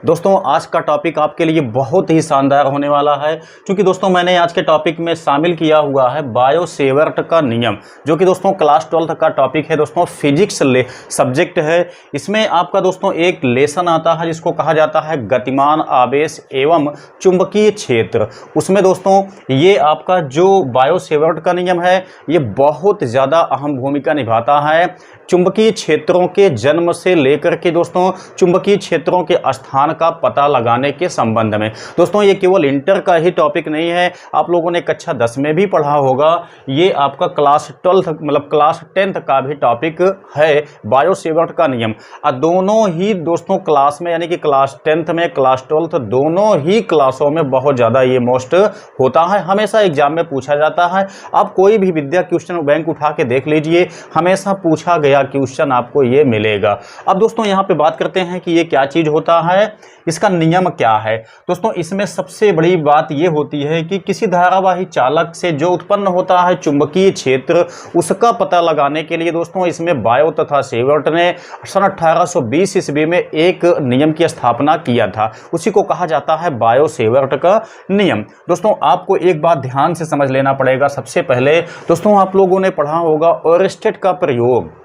दोस्तों आज का टॉपिक आपके लिए बहुत ही शानदार होने वाला है, क्योंकि दोस्तों मैंने आज के टॉपिक में शामिल किया हुआ है बायो सेवर्ट का नियम, जो कि दोस्तों क्लास 12 का टॉपिक है। दोस्तों फिजिक्स सब्जेक्ट है। इसमें आपका दोस्तों एक लेसन आता है जिसको कहा जाता है गतिमान आवेश एवं चुंबकीय क्षेत्र। उसमें दोस्तों ये आपका जो बायो सेवर्ट का नियम है ये बहुत ज़्यादा अहम भूमिका निभाता है चुंबकीय क्षेत्रों के जन्म से लेकर के दोस्तों चुंबकीय क्षेत्रों के स्थान का पता लगाने के संबंध में। दोस्तों ये केवल इंटर का ही टॉपिक नहीं है, आप लोगों ने कक्षा 10 में भी पढ़ा होगा। ये आपका क्लास 12 मतलब क्लास 10 का भी टॉपिक है बायो सेवर्ट का नियम। दोनों ही दोस्तों क्लास में यानी कि क्लास 10 में क्लास 12 दोनों ही क्लासों में बहुत ज़्यादा ये मोस्ट होता है, हमेशा एग्जाम में पूछा जाता है। आप कोई भी विद्या क्वेश्चन बैंक उठा के देख लीजिए, हमेशा पूछा गया क्वेश्चन आपको ये मिलेगा। अब दोस्तों यहाँ पे बात करते हैं कि ये क्या चीज होता है, इसका नियम क्या है। दोस्तों इसमें सबसे बड़ी बात ये होती है कि किसी धारावाही चालक से जो उत्पन्न होता है चुंबकीय क्षेत्र, उसका पता लगाने के लिए दोस्तों इसमें बायो तथा सेवर्ट ने सन 1820 ईस्वी में एक नियम की स्थापना किया था, उसी को कहा जाता है बायो सेवर्ट का नियम। दोस्तों आपको एक बात ध्यान से समझ लेना पड़ेगा। सबसे पहले दोस्तों आप लोगों ने पढ़ा होगा ओरेस्टेड का प्रयोग।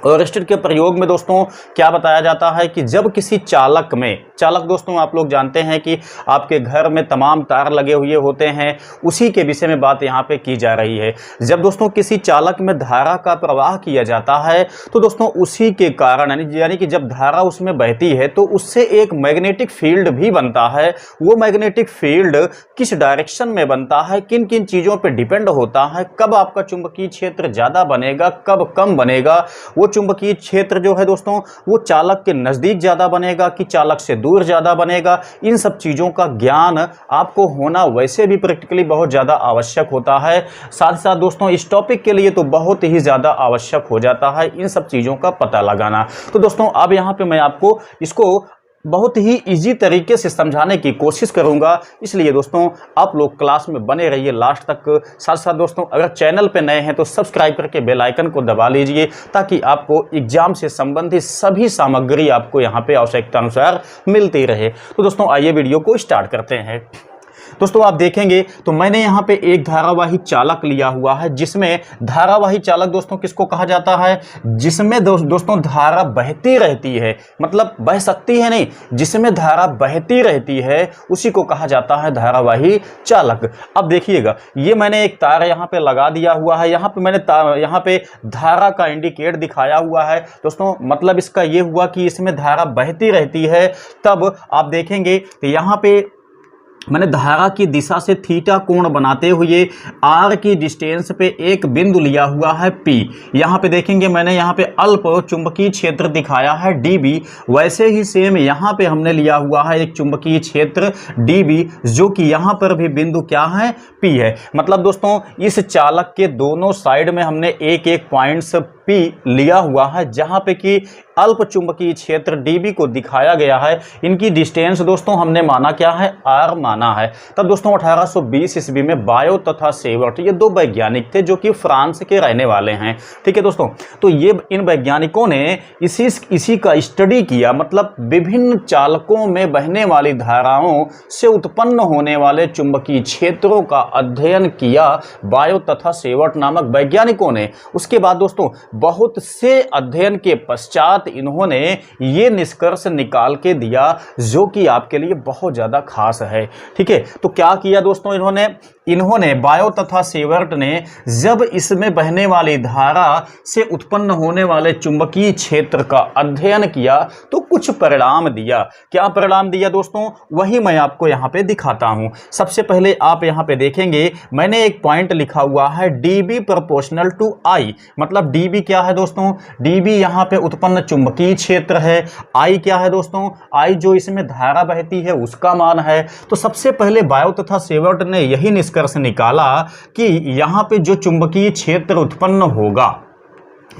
ओरेस्टेड के प्रयोग में दोस्तों क्या बताया जाता है कि जब किसी चालक दोस्तों आप लोग जानते हैं कि आपके घर में तमाम तार लगे हुए होते हैं, उसी के विषय में बात यहाँ पे की जा रही है। जब दोस्तों किसी चालक में धारा का प्रवाह किया जाता है तो दोस्तों उसी के कारण यानी कि जब धारा उसमें बहती है तो उससे एक मैग्नेटिक फील्ड भी बनता है। वो मैग्नेटिक फील्ड किस डायरेक्शन में बनता है, किन किन चीज़ों पर डिपेंड होता है, कब आपका चुंबकीय क्षेत्र ज़्यादा बनेगा कब कम बनेगा। वो चुंबकीय क्षेत्र जो है दोस्तों वो चालक के नजदीक ज्यादा बनेगा कि चालक से दूर ज्यादा बनेगा, इन सब चीजों का ज्ञान आपको होना वैसे भी प्रैक्टिकली बहुत ज्यादा आवश्यक होता है। साथ ही साथ दोस्तों इस टॉपिक के लिए तो बहुत ही ज्यादा आवश्यक हो जाता है इन सब चीजों का पता लगाना। तो दोस्तों अब यहाँ पे मैं आपको इसको बहुत ही इजी तरीके से समझाने की कोशिश करूंगा, इसलिए दोस्तों आप लोग क्लास में बने रहिए लास्ट तक। साथ साथ दोस्तों अगर चैनल पे नए हैं तो सब्सक्राइब करके बेल आइकन को दबा लीजिए, ताकि आपको एग्जाम से संबंधित सभी सामग्री आपको यहाँ पे आवश्यकता अनुसार मिलती रहे। तो दोस्तों आइए वीडियो को स्टार्ट करते हैं। दोस्तों आप देखेंगे तो मैंने यहाँ पे एक धारावाही चालक लिया हुआ है, जिसमें धारावाही चालक दोस्तों किसको कहा जाता है, जिसमें दोस्तों धारा बहती रहती है, मतलब बह सकती है नहीं, जिसमें धारा बहती रहती है उसी को कहा जाता है धारावाही चालक। अब देखिएगा ये मैंने एक तार यहाँ पे लगा दिया हुआ है, यहाँ पे मैंने यहाँ पे धारा का इंडिकेट दिखाया हुआ है दोस्तों, मतलब इसका ये हुआ कि इसमें धारा बहती रहती है। तब आप देखेंगे कि यहाँ पे मैंने धारा की दिशा से थीटा कोण बनाते हुए आर की डिस्टेंस पे एक बिंदु लिया हुआ है पी। यहाँ पे देखेंगे मैंने यहाँ पे अल्प चुंबकीय क्षेत्र दिखाया है डीबी, वैसे ही सेम यहाँ पे हमने लिया हुआ है एक चुंबकीय क्षेत्र डीबी, जो कि यहाँ पर भी बिंदु क्या है, पी है। मतलब दोस्तों इस चालक के दोनों साइड में हमने एक एक पॉइंट्स पी लिया हुआ है, जहाँ पे कि अल्प चुंबकीय क्षेत्र डीबी को दिखाया गया है। इनकी डिस्टेंस दोस्तों हमने माना क्या है, आर माना है। तब दोस्तों 1820 ईस्वी में बायो तथा सेवर्ट ये दो वैज्ञानिक थे जो कि फ्रांस के रहने वाले हैं। ठीक है दोस्तों, तो ये इन वैज्ञानिकों ने इसी का स्टडी किया, मतलब विभिन्न चालकों में बहने वाली धाराओं से उत्पन्न होने वाले चुंबकीय क्षेत्रों का अध्ययन किया बायो तथा सेवर्ट नामक वैज्ञानिकों ने। उसके बाद दोस्तों बहुत से अध्ययन के पश्चात इन्होंने ये निष्कर्ष निकाल के दिया जो कि आपके लिए बहुत ज्यादा खास है। ठीक है, तो क्या किया दोस्तों इन्होंने बायो तथा सेवर्ट ने जब इसमें बहने वाली धारा से उत्पन्न होने वाले चुंबकीय क्षेत्र का अध्ययन किया तो कुछ परिणाम दिया। क्या परिणाम दिया दोस्तों, वही मैं आपको यहाँ पे दिखाता हूँ। सबसे पहले आप यहाँ पे देखेंगे मैंने एक पॉइंट लिखा हुआ है डीबी प्रोपोर्शनल टू आई। मतलब डीबी क्या है दोस्तों, डीबी यहाँ पे उत्पन्न चुंबकीय क्षेत्र है, आई क्या है दोस्तों, आई जो इसमें धारा बहती है उसका मान है। तो सबसे पहले बायो तथा सेवर्ट ने यही निष्कर्ष निकाला कि यहाँ पे जो चुंबकीय क्षेत्र उत्पन्न होगा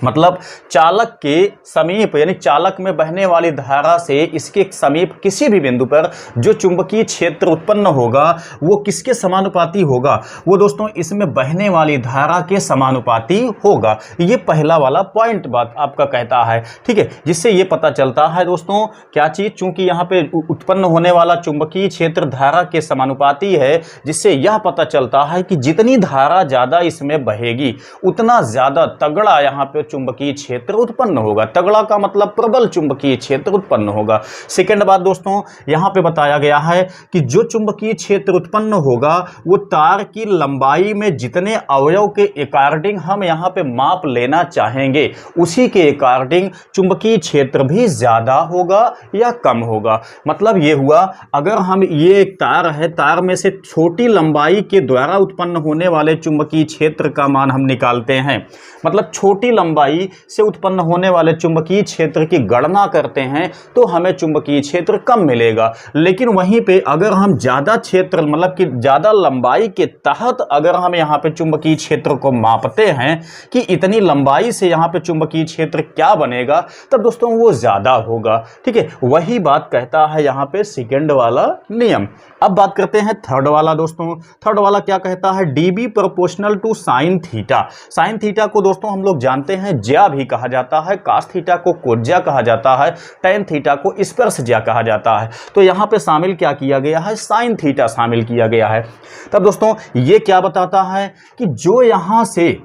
मतलब चालक के समीप यानी चालक में बहने वाली धारा से इसके समीप किसी भी बिंदु पर जो चुंबकीय क्षेत्र उत्पन्न होगा वो किसके समानुपाती होगा, वो दोस्तों इसमें बहने वाली धारा के समानुपाती होगा। ये पहला वाला पॉइंट बात आपका कहता है, ठीक है, जिससे ये पता चलता है दोस्तों क्या चीज, चूंकि यहाँ पे उत्पन्न होने वाला चुंबकीय क्षेत्र धारा के समानुपाती है, जिससे यह पता चलता है कि जितनी धारा ज्यादा इसमें बहेगी उतना ज्यादा तगड़ा यहाँ पे चुंबकीय क्षेत्र उत्पन्न होगा। तगड़ा का मतलब प्रबल चुंबकीय क्षेत्र उत्पन्न होगा। सेकंड बात दोस्तों यहां पे बताया गया है कि जो चुंबकीय क्षेत्र उत्पन्न होगा वो तार की लंबाई में जितने अवयव के अकॉर्डिंग हम यहां पे माप लेना चाहेंगे उसी के अकॉर्डिंग चुंबकीय क्षेत्र भी ज्यादा होगा या कम होगा। मतलब ये हुआ, अगर हम ये एक तार है, तार में से छोटी लंबाई के द्वारा उत्पन्न होने वाले चुंबकीय क्षेत्र का मान हम निकालते हैं, मतलब छोटी लंबाई से उत्पन्न होने वाले चुंबकीय क्षेत्र की गणना करते हैं तो हमें चुंबकीय क्षेत्र कम मिलेगा। लेकिन वहीं पे अगर हम ज्यादा क्षेत्र मतलब कि ज्यादा लंबाई के तहत अगर हम यहाँ पे चुंबकीय क्षेत्र को मापते हैं कि इतनी लंबाई से यहाँ पे चुंबकीय क्षेत्र क्या बनेगा, तब दोस्तों वो ज्यादा होगा। ठीक है, वही बात कहता है यहाँ पे सेकेंड वाला नियम। अब बात करते हैं थर्ड वाला दोस्तों। थर्ड वाला क्या कहता है, DB proportional to sine theta. Sine theta को दोस्तों हम लोग जानते हैं ज्या भी कहा जाता है, कास थीटा को कोज्या कहा जाता है, टैन थीटा को स्पर्श ज्या कहा जाता है। तो यहाँ पे शामिल क्या किया गया है, साइन थीटा शामिल किया गया है। तब दोस्तों ये क्या बताता है कि जो यहाँ से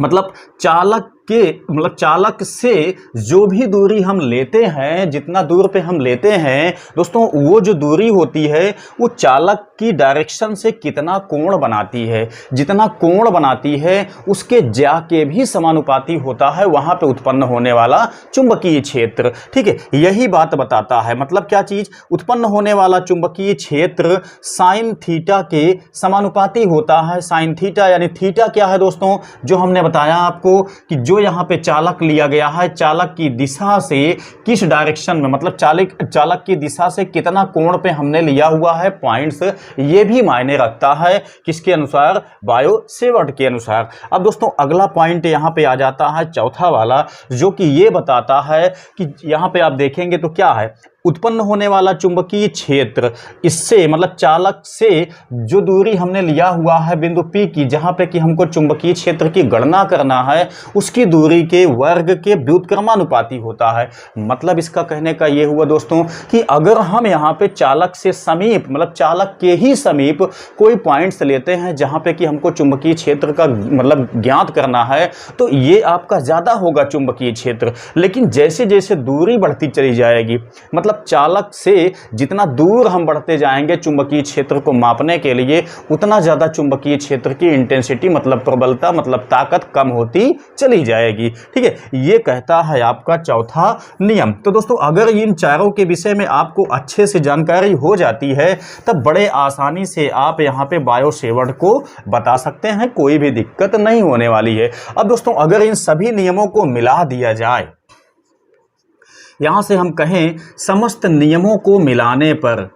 मतलब चालक से जो भी दूरी हम लेते हैं, जितना दूर पे हम लेते हैं दोस्तों, वो जो दूरी होती है वो चालक की डायरेक्शन से कितना कोण बनाती है, जितना कोण बनाती है उसके ज्या के भी समानुपाती होता है वहां पे उत्पन्न होने वाला चुंबकीय क्षेत्र। ठीक है, यही बात बताता है। मतलब क्या चीज, उत्पन्न होने वाला चुंबकीय क्षेत्र साइन थीटा के समानुपाती होता है। साइन थीटा यानी थीटा क्या है दोस्तों, जो हमने बताया आपको कि जो यहाँ पे चालक लिया गया है, चालक की दिशा से किस डायरेक्शन में, मतलब चालक की दिशा से कितना कोण पे हमने लिया हुआ है पॉइंट्स, ये भी मायने रखता है। किसके अनुसार, बायो-सेवर्ट के अनुसार। अब दोस्तों अगला पॉइंट यहाँ पे आ जाता है चौथा वाला, जो कि ये बताता है कि यहाँ पे आप देखेंगे तो क्या है, उत्पन्न होने वाला चुंबकीय क्षेत्र, इससे मतलब चालक से जो दूरी हमने लिया हुआ है बिंदु P की, जहां पे कि हमको चुंबकीय क्षेत्र की गणना करना है, उसकी दूरी के वर्ग के व्युत्क्रमानुपाती होता है। मतलब इसका कहने का ये हुआ दोस्तों कि अगर हम यहाँ पे चालक से समीप मतलब चालक के ही समीप कोई पॉइंट्स लेते हैं जहां पे कि हमको चुंबकीय क्षेत्र का मतलब ज्ञात करना है, तो ये आपका ज्यादा होगा चुंबकीय क्षेत्र। लेकिन जैसे जैसे दूरी बढ़ती चली जाएगी, मतलब चालक से जितना दूर हम बढ़ते जाएंगे चुंबकीय क्षेत्र को मापने के लिए, उतना ज्यादा चुंबकीय क्षेत्र की इंटेंसिटी मतलब प्रबलता मतलब ताकत कम होती चली जाएगी। ठीक है, ये कहता है आपका चौथा नियम। तो दोस्तों अगर इन चारों के विषय में आपको अच्छे से जानकारी हो जाती है तब बड़े आसानी से आप यहाँ पे बायो-सेवर्ट को बता सकते हैं, कोई भी दिक्कत नहीं होने वाली है। अब दोस्तों अगर इन सभी नियमों को मिला दिया जाए, यहां से हम कहें समस्त नियमों को मिलाने पर,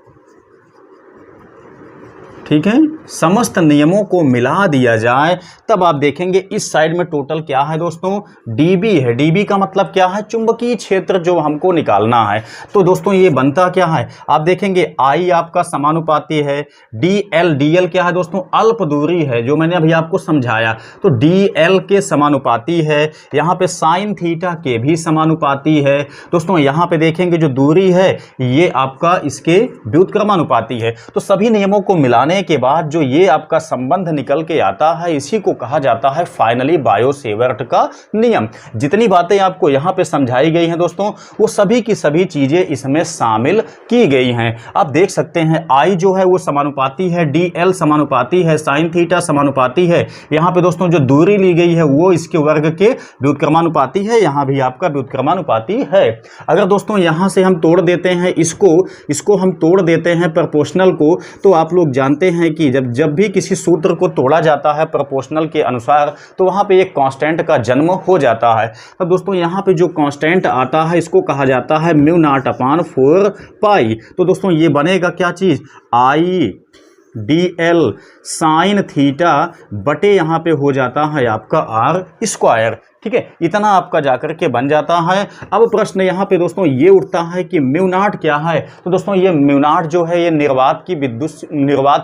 ठीक है, समस्त नियमों को मिला दिया जाए, तब आप देखेंगे इस साइड में टोटल क्या है दोस्तों, डीबी है। डीबी का मतलब क्या है, चुंबकीय क्षेत्र जो हमको निकालना है। तो दोस्तों ये बनता क्या है, आप देखेंगे आई आपका समानुपाती है, डीएल, डीएल क्या है दोस्तों, अल्प दूरी है, जो मैंने अभी आपको समझाया, तो डीएल के समानुपाती है। यहाँ पे साइन थीटा के भी समानुपाती है। दोस्तों यहाँ पे देखेंगे जो दूरी है ये आपका इसके व्युत्क्रमानुपाती है। तो सभी नियमों को मिलाने के बाद जो ये आपका संबंध निकल के आता है, इसी को कहा जाता है फाइनली बायो-सेवर्ट का नियम। जितनी बातें आपको यहां पे समझाई गई हैं दोस्तों, वो सभी की सभी चीजें इसमें शामिल की गई हैं। आप देख सकते हैं आई जो है वो समानुपाती है, डीएल समानुपाती है, साइन थीटा समानुपाती है। यहां पे दोस्तों जो दूरी ली गई है वो इसके वर्ग के व्युत्क्रमानुपाती है, यहां भी आपका व्युत्क्रमानुपाती है। अगर दोस्तों यहां से हम तोड़ देते हैं इसको हम तोड़ देते हैं प्रोपोर्शनल को, तो आप लोग जानते हैं कि जब भी किसी सूत्र को तोड़ा जाता है प्रोपोर्शनल के अनुसार, तो वहां पे एक कांस्टेंट का जन्म हो जाता है। अब दोस्तों यहां पे जो कांस्टेंट आता है इसको कहा जाता है म्यू नॉट अपॉन 4 पाई। तो दोस्तों ये बनेगा क्या चीज, आई डीएल साइन थीटा बटे यहाँ पे हो जाता है आपका आर स्क्वायर। ठीक है, इतना आपका जाकर के बन जाता है। अब प्रश्न यहाँ पे दोस्तों ये उठता है कि म्यू नॉट क्या है। तो दोस्तों ये म्यू नॉट जो है ये निर्वात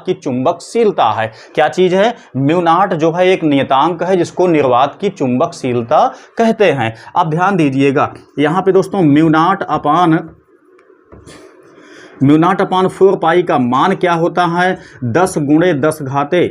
की चुंबकशीलता है। क्या चीज है? म्यू नॉट जो है एक नियतांक है जिसको निर्वात की चुंबकशीलता कहते हैं। आप ध्यान दीजिएगा यहाँ पे दोस्तों म्यू नॉट अपान 4 पाई का मान क्या होता है? 10 गुणे 10 घाते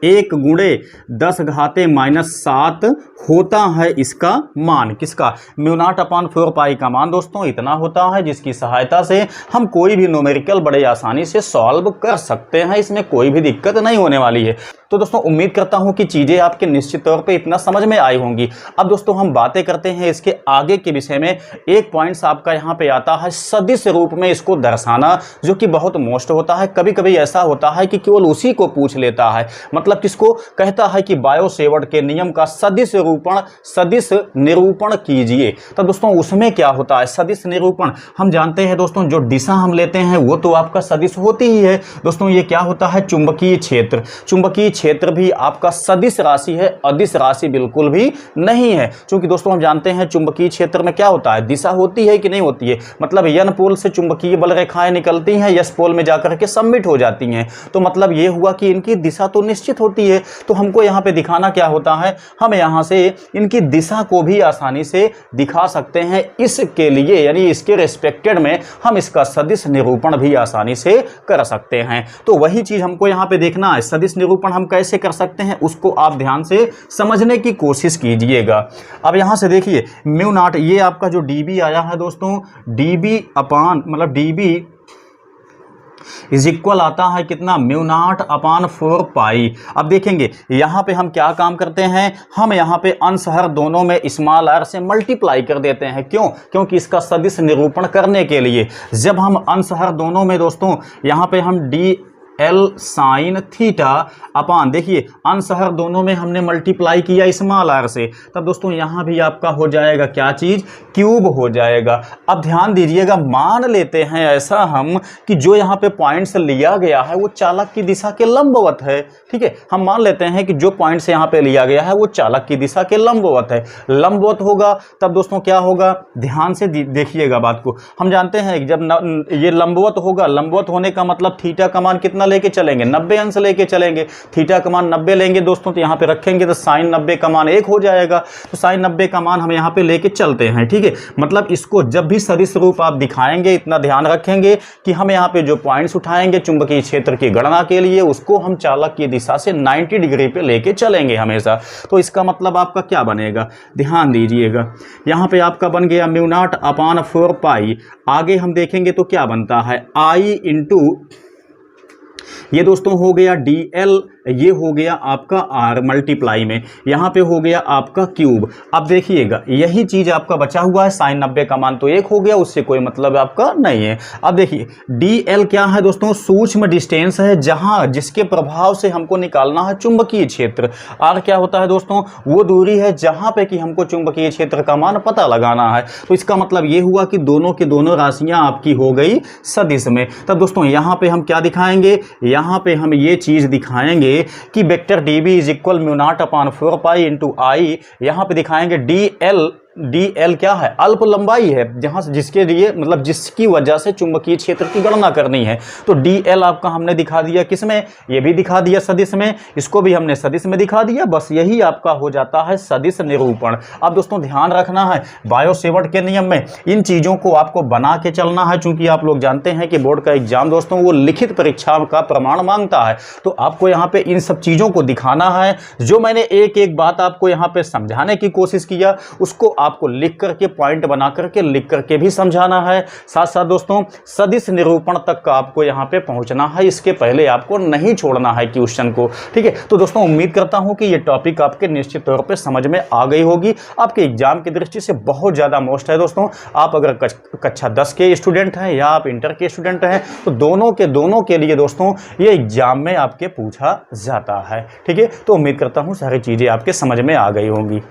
1 गुणे 10 घाते -7 होता है इसका मान। किसका? म्यू नॉट अपान 4 पाई का मान दोस्तों इतना होता है जिसकी सहायता से हम कोई भी न्यूमेरिकल बड़े आसानी से सॉल्व कर सकते हैं। इसमें कोई भी दिक्कत नहीं होने वाली है। तो दोस्तों उम्मीद करता हूं कि चीज़ें आपके निश्चित तौर पे इतना समझ में आई होंगी। अब दोस्तों हम बातें करते हैं इसके आगे के विषय में। एक पॉइंट्स आपका यहाँ पे आता है सदिश रूप में इसको दर्शाना, जो कि बहुत मोस्ट होता है। कभी कभी ऐसा होता है कि केवल उसी को पूछ लेता है, मतलब किसको कहता है कि बायो-सेवर्ट के नियम का सदिश निरूपण कीजिए। तो दोस्तों उसमें क्या होता है सदिश निरूपण? हम जानते हैं दोस्तों जो दिशा हम लेते हैं वो तो आपका सदिश होती ही है। दोस्तों ये क्या होता है? चुंबकीय क्षेत्र। चुंबकीय क्षेत्र भी आपका सदिश राशि है, अदिश राशि बिल्कुल भी नहीं है। क्योंकि दोस्तों हम जानते हैं चुंबकीय क्षेत्र में क्या होता है? दिशा होती है कि नहीं होती है? मतलब एन पोल से चुंबकीय बल रेखाएं निकलती हैं, एस पोल में जाकर के सबमिट हो जाती हैं। तो मतलब ये हुआ कि इनकी दिशा तो निश्चित होती है। तो हमको यहाँ पे दिखाना क्या होता है? हम यहाँ से इनकी दिशा को भी आसानी से दिखा सकते हैं। इसके लिए यानी इसके रेस्पेक्टेड में हम इसका सदिश निरूपण भी आसानी से कर सकते हैं। तो वही चीज हमको यहाँ पे देखना है। सदिश निरूपण हम कैसे कर सकते हैं उसको आप ध्यान से समझने की कोशिश कीजिएगा। अब यहां से देखिए म्यू नॉट, ये आपका जो डीबी आया है दोस्तों, डीबी इज इक्वल आता है कितना? म्यू नॉट अपान 4 पाई। अब देखेंगे यहां पे हम क्या काम करते हैं, हम यहां पे अंश हर दोनों में स्मॉल r से मल्टीप्लाई कर देते हैं। क्यों? क्योंकि इसका सदिश निरूपण करने के लिए जब हम अंश हर दोनों में दोस्तों यहां पे हम D L sine theta upon, देखिए अंश हर दोनों में हमने मल्टीप्लाई किया स्मॉल r से, तब दोस्तों यहां भी आपका हो जाएगा क्या चीज? क्यूब हो जाएगा। अब ध्यान दीजिएगा, मान लेते हैं ऐसा हम कि जो यहाँ पे पॉइंट्स लिया गया है वो चालक की दिशा के लंबवत है। ठीक है, हम मान लेते हैं कि जो पॉइंट्स यहाँ पे लिया गया है वो चालक की दिशा के लंबवत है। लंबवत होगा तब दोस्तों क्या होगा? ध्यान से देखिएगा बात को। हम जानते हैं जब ये लंबवत होगा, लंबवत होने का मतलब थीटा का मान कितना लेके चलेंगे? 90 अंश लेके चलेंगे। थीटा का मान 90 लेंगे दोस्तों, तो यहाँ पे रखेंगे तो साइन 90 का मान 1 हो जाएगा। तो साइन 90 का मान हम यहाँ पे लेके चलते हैं। ठीक है, मतलब इसको जब भी सदिश रूप आप दिखाएंगे इतना ध्यान रखेंगे कि हम यहाँ पे जो पॉइंट्स उठाएंगे चुंबकीय क्षेत्र की गणना के लिए उसको हम चालक की दिशा से 90 डिग्री पे लेके चलेंगे हमेशा। तो इसका मतलब आपका क्या बनेगा? ध्यान दीजिएगा, यहाँ पे आपका बन गया म्यू नॉट अपान 4 पाई। आगे हम देखेंगे तो क्या बनता है? आई इंटू ये दोस्तों हो गया डीएल, ये हो गया आपका आर मल्टीप्लाई में, यहाँ पे हो गया आपका क्यूब। अब देखिएगा यही चीज आपका बचा हुआ है, साइन 90 का मान तो 1 हो गया, उससे कोई मतलब आपका नहीं है। अब देखिए डीएल क्या है दोस्तों? सूक्ष्म डिस्टेंस है जहां जिसके प्रभाव से हमको निकालना है चुंबकीय क्षेत्र। आर क्या होता है दोस्तों? वो दूरी है जहां पे कि हमको चुंबकीय क्षेत्र का मान पता लगाना है। तो इसका मतलब ये हुआ कि दोनों की दोनों राशियां आपकी हो गई सदिश में। तब दोस्तों यहाँ पे हम क्या दिखाएंगे? यहाँ पे हम ये चीज दिखाएंगे कि vector dB is equal mu naught upon 4 pi into I. यहाँ पे दिखाएंगे डीएल क्या है? अल्प लंबाई है, जहां जिसके लिए मतलब जिसकी वजह से चुंबकीय क्षेत्र की गणना करनी है। तो डीएल आपका हमने दिखा दिया किसमें? ये भी दिखा दिया सदिश में, इसको भी हमने सदिश में दिखा दिया। बस यही आपका हो जाता है सदिश निरूपण। अब दोस्तों ध्यान रखना है बायो-सेवर्ट के नियम में इन चीजों को आपको बना के चलना है, चूंकि आप लोग जानते हैं कि बोर्ड का एग्जाम दोस्तों वो लिखित परीक्षा का प्रमाण मांगता है। तो आपको यहाँ पे इन सब चीजों को दिखाना है। जो मैंने एक एक बात आपको यहाँ पे समझाने की कोशिश किया उसको आपको लिख करके पॉइंट बना करके लिख करके भी समझाना है। साथ साथ दोस्तों सदिश निरूपण तक का आपको यहाँ पे पहुंचना है, इसके पहले आपको नहीं छोड़ना है क्वेश्चन को। ठीक है, तो दोस्तों उम्मीद करता हूं कि ये टॉपिक आपके निश्चित तौर पे समझ में आ गई होगी। आपके एग्जाम की दृष्टि से बहुत ज्यादा मोस्ट है दोस्तों। आप अगर कक्षा 10 के स्टूडेंट हैं या आप इंटर के स्टूडेंट हैं तो दोनों के लिए दोस्तों ये एग्जाम में आपके पूछा जाता है। ठीक है, तो उम्मीद करता हूं सारी चीजें आपके समझ में आ गई होंगी।